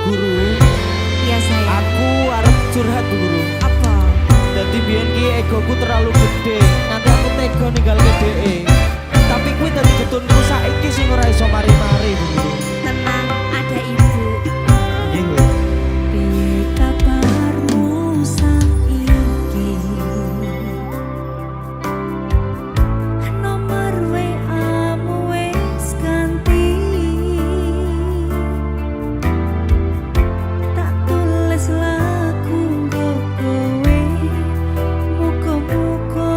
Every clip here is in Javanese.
Guru. Iya sayang. Aku arep curhat Bu Guru. Apa? Dadi biyen ki egoku terlalu gede, nganti aku tega ninggalke dhek. Tapi kuwi dadi getunku saiki sing ora iso mari-mari Bu Guru. Tenang, ada ibu. Nggih Bu. Piye kabarmu saiki? Nomor WA-mu wis ganti. Tak tulis lagu nggo kowe. Muga-muga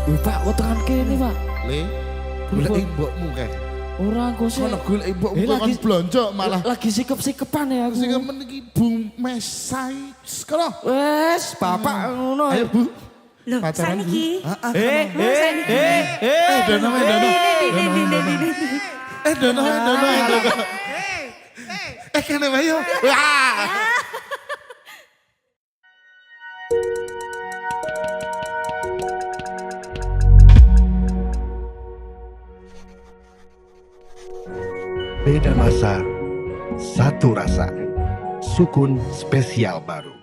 Wih Pak, kok tekan kene Pak? Le, golek mbokmu kae. Ora aku sih. Kono golek mbokmu Eh, kon lagi- blonjo malah. Lagi sikep-sikepan ya aku. Sing meniki Bu Mesai. Sekolah. Wes, Bapak ngono. Ayo Bu. Loh, Pacaran, Bu. saniki. Dono. Kene wae yo. Wah. Beda masa, satu rasa. Sukun spesial baru.